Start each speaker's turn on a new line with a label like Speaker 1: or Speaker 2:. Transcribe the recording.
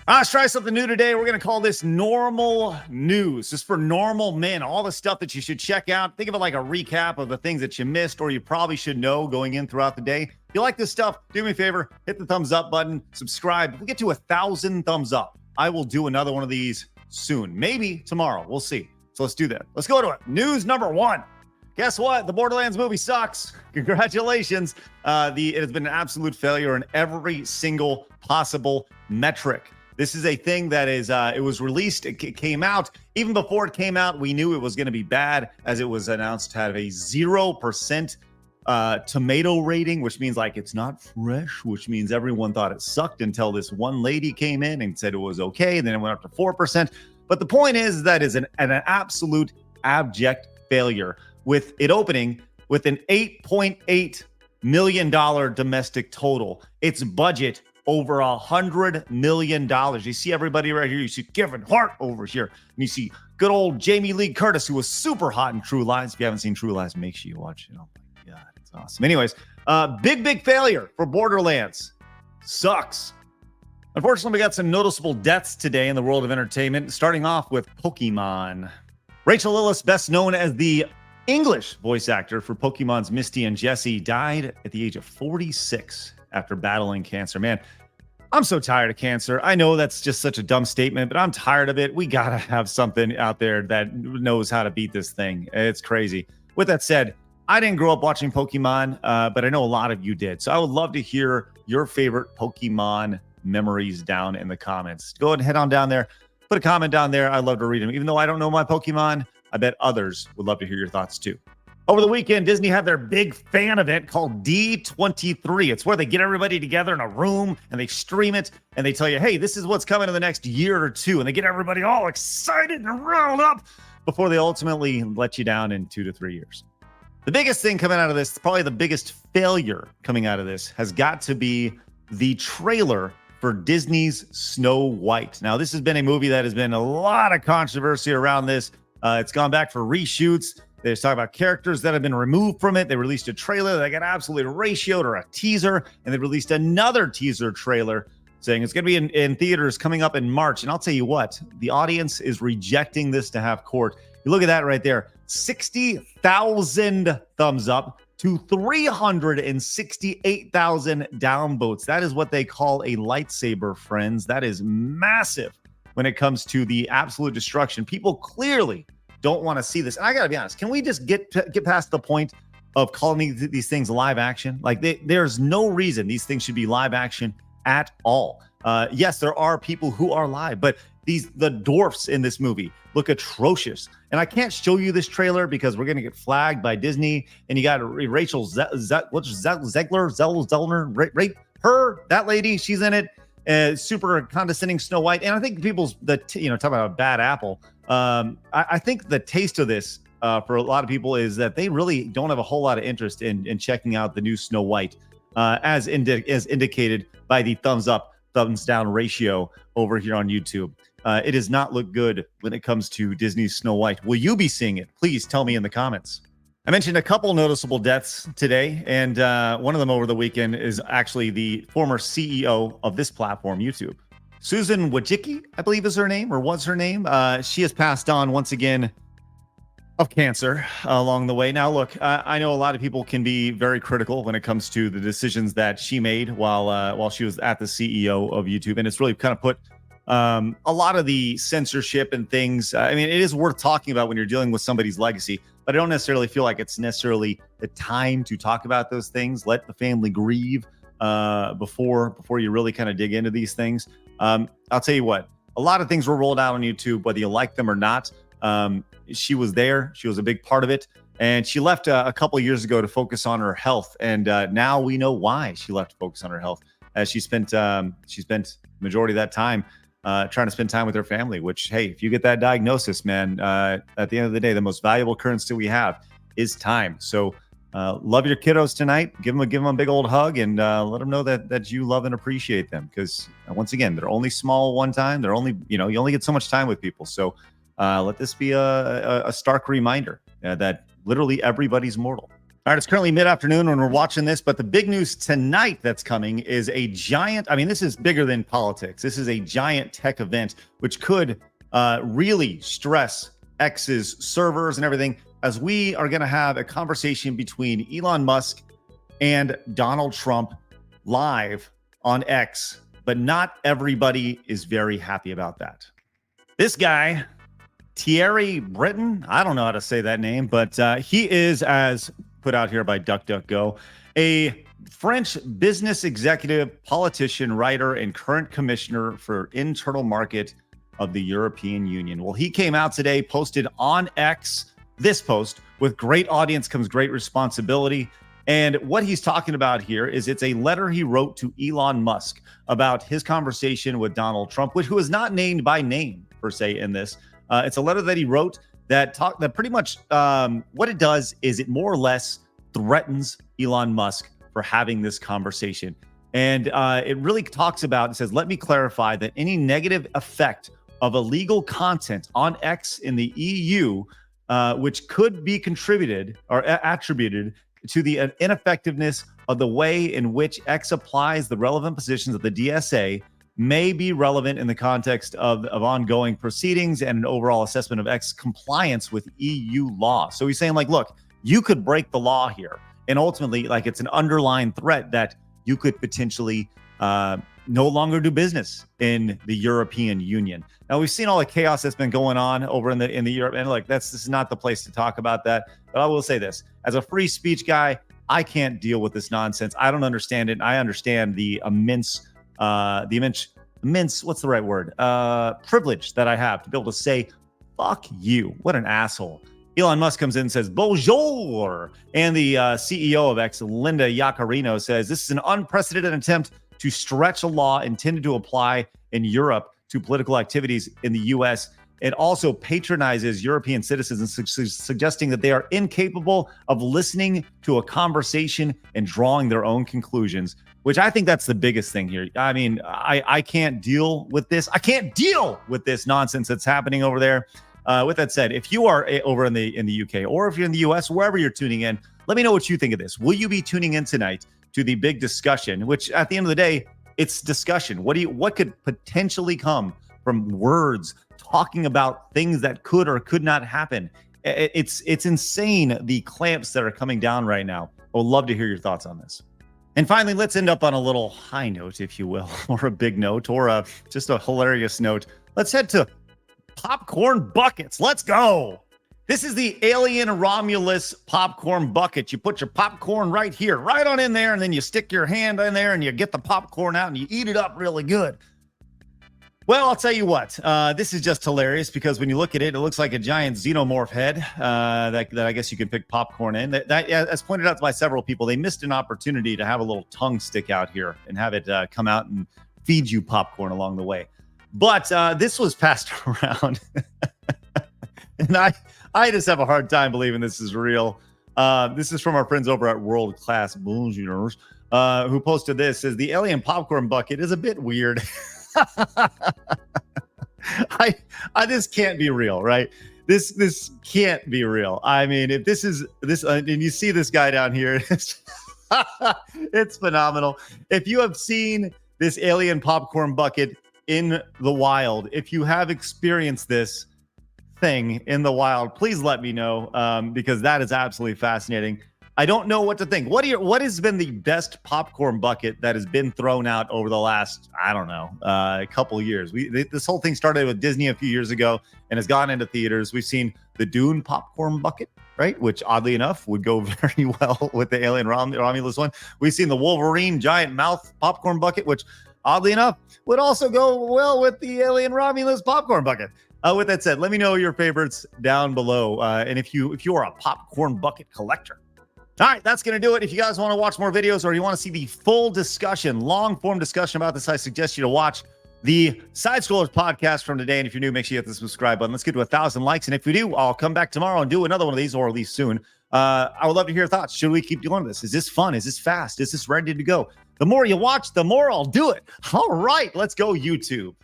Speaker 1: Let's try something new today. We're going to call this normal news. Just for normal men, all the stuff that you should check out. Think of it like a recap of the things that you missed or you probably should know going in throughout the day. If you like this stuff, do me a favor, hit the thumbs up button, subscribe. If we get to 1,000 thumbs up, I will do another one of these soon. Maybe tomorrow. We'll see. So let's do that. Let's go to it. News number one. Guess what? The Borderlands movie sucks. Congratulations. It has been an absolute failure in every single possible metric. This is a thing that is, it was released, it came out. Even before it came out, we knew it was going to be bad, as it was announced to have a 0% tomato rating, which means like it's not fresh, which means everyone thought it sucked until this one lady came in and said it was okay. And then it went up to 4%. But the point is that is an absolute abject failure, with it opening with an $8.8 million domestic total. Its budget over $100 million. You see everybody right here. You see Kevin Hart over here. And you see good old Jamie Lee Curtis, who was super hot in True Lies. If you haven't seen True Lies, make sure you watch it. Oh my God, it's awesome. Anyways, big failure for Borderlands. Sucks. Unfortunately, we got some noticeable deaths today in the world of entertainment, starting off with Pokemon. Rachel Lillis, best known as the English voice actor for Pokemon's Misty and Jessie, died at the age of 46 after battling cancer. Man, I'm so tired of cancer. I know that's just such a dumb statement, but I'm tired of it. We got to have something out there that knows how to beat this thing. It's crazy. With that said, I didn't grow up watching Pokemon, but I know a lot of you did. So I would love to hear your favorite Pokemon memories down in the comments. Go ahead and head on down there. Put a comment down there. I'd love to read them. Even though I don't know my Pokemon, I bet others would love to hear your thoughts too. Over the weekend, Disney had their big fan event called D23. It's where they get everybody together in a room and they stream it and they tell you, hey, this is what's coming in the next year or two. And they get everybody all excited and riled up before they ultimately let you down in 2 to 3 years. The biggest thing coming out of this, probably the biggest failure coming out of this, has got to be the trailer for Disney's Snow White. Now, this has been a movie that has been a lot of controversy around this. It's gone back for reshoots. They talk about characters that have been removed from it. They released a trailer that got absolutely ratioed, or a teaser, and they released another teaser trailer saying it's going to be in theaters coming up in March. And I'll tell you what, the audience is rejecting this to have court. You look at that right there, 60,000 thumbs up to 368,000 downvotes. That is what they call a lightsaber, friends. That is massive when it comes to the absolute destruction. People clearly don't want to see this. And I got to be honest, can we just get past the point of calling these things live action? Like, there's no reason these things should be live action at all. Yes, there are people who are live, but the dwarfs in this movie look atrocious. And I can't show you this trailer because we're going to get flagged by Disney. And you got Rachel Zegler, right? Her, that lady, she's in it. Super condescending Snow White. And I think talking about a bad apple. I think the taste of this for a lot of people is that they really don't have a whole lot of interest in checking out the new Snow White, as indicated by the thumbs up, thumbs down ratio over here on YouTube. It does not look good when it comes to Disney's Snow White. Will you be seeing it? Please tell me in the comments. I mentioned a couple noticeable deaths today, and one of them over the weekend is actually the former CEO of this platform, YouTube. Susan Wojcicki, I believe is her name, or was her name. She has passed on once again of cancer along the way. Now, look, I know a lot of people can be very critical when it comes to the decisions that she made while she was at the CEO of YouTube, and it's really kind of put a lot of the censorship and things. I mean, it is worth talking about when you're dealing with somebody's legacy, but I don't necessarily feel like it's necessarily the time to talk about those things. Let the family grieve before you really kind of dig into these things. I'll tell you what, a lot of things were rolled out on YouTube, whether you like them or not. She was there. She was a big part of it. And she left a couple of years ago to focus on her health. And now we know why she left to focus on her health, as she spent majority of that time trying to spend time with her family, which, hey, if you get that diagnosis, man, at the end of the day, the most valuable currency we have is time. So love your kiddos tonight. Give them a big old hug, and let them know that you love and appreciate them. Because once again, they're only small one time. They're only, you only get so much time with people. So let this be a stark reminder that literally everybody's mortal. All right, it's currently mid-afternoon when we're watching this, but the big news tonight that's coming is a giant, I mean, this is bigger than politics. This is a giant tech event, which could really stress X's servers and everything, as we are going to have a conversation between Elon Musk and Donald Trump live on X, but not everybody is very happy about that. This guy, Thierry Breton, I don't know how to say that name, but he is, as put out here by DuckDuckGo, a French business executive, politician, writer, and current commissioner for internal market of the European Union. Well, he came out today, posted on X this post: with great audience comes great responsibility. And what he's talking about here is it's a letter he wrote to Elon Musk about his conversation with Donald Trump, who is not named by name per se in this. It's a letter that he wrote that pretty much what it does is it more or less threatens Elon Musk for having this conversation. And it really talks about, it says, let me clarify that any negative effect of illegal content on X in the EU, which could be contributed or attributed to the ineffectiveness of the way in which X applies the relevant positions of the DSA, may be relevant in the context of ongoing proceedings and an overall assessment of X compliance with EU law. So he's saying, like, look, you could break the law here. And ultimately, like, it's an underlying threat that you could potentially no longer do business in the European Union. Now, we've seen all the chaos that's been going on over in the Europe, and like, this is not the place to talk about that. But I will say this, as a free speech guy, I can't deal with this nonsense. I don't understand it. And I understand the immense, what's the right word? Privilege that I have to be able to say, fuck you. What an asshole. Elon Musk comes in and says, bonjour. And the CEO of X, Linda Yaccarino, says, this is an unprecedented attempt to stretch a law intended to apply in Europe to political activities in the U.S. It also patronizes European citizens, suggesting that they are incapable of listening to a conversation and drawing their own conclusions, which I think that's the biggest thing here. I mean, I can't deal with this. I can't deal with this nonsense that's happening over there. With that said, if you are over in the UK, or if you're in the US, wherever you're tuning in, let me know what you think of this. Will you be tuning in tonight to the big discussion, which at the end of the day, it's discussion. What could potentially come from words talking about things that could or could not happen? It's insane, the clamps that are coming down right now. I would love to hear your thoughts on this. And finally, let's end up on a little high note, if you will, or a big note, or just a hilarious note. Let's head to popcorn buckets. Let's go. This is the Alien Romulus popcorn bucket. You put your popcorn right here, right on in there, and then you stick your hand in there and you get the popcorn out and you eat it up really good. Well, I'll tell you what, this is just hilarious because when you look at it, it looks like a giant xenomorph head that I guess you can pick popcorn in. That, as pointed out by several people, they missed an opportunity to have a little tongue stick out here and have it come out and feed you popcorn along the way. But this was passed around, and I just have a hard time believing this is real. This is from our friends over at World Class Bullshitters, who posted this. Says the alien popcorn bucket is a bit weird. I this can't be real, right? This can't be real. I mean, if this is this, and you see this guy down here, it's phenomenal. If you have seen this alien popcorn bucket in the wild, if you have experienced this thing in the wild, please let me know, because that is absolutely fascinating. I don't know what to think. What has been the best popcorn bucket that has been thrown out over the last, I don't know, a couple of years? This whole thing started with Disney a few years ago and has gone into theaters. We've seen the Dune popcorn bucket, right? Which oddly enough would go very well with the Alien Romulus one. We've seen the Wolverine giant mouth popcorn bucket, which oddly enough would also go well with the Alien Romulus popcorn bucket. With that said, let me know your favorites down below. And if you are a popcorn bucket collector. All right, that's going to do it. If you guys want to watch more videos or you want to see the full discussion, long-form discussion about this, I suggest you to watch the Side Scrollers podcast from today. And if you're new, make sure you hit the subscribe button. Let's get to 1,000 likes. And if we do, I'll come back tomorrow and do another one of these, or at least soon. I would love to hear your thoughts. Should we keep doing this? Is this fun? Is this fast? Is this ready to go? The more you watch, the more I'll do it. All right, let's go, YouTube.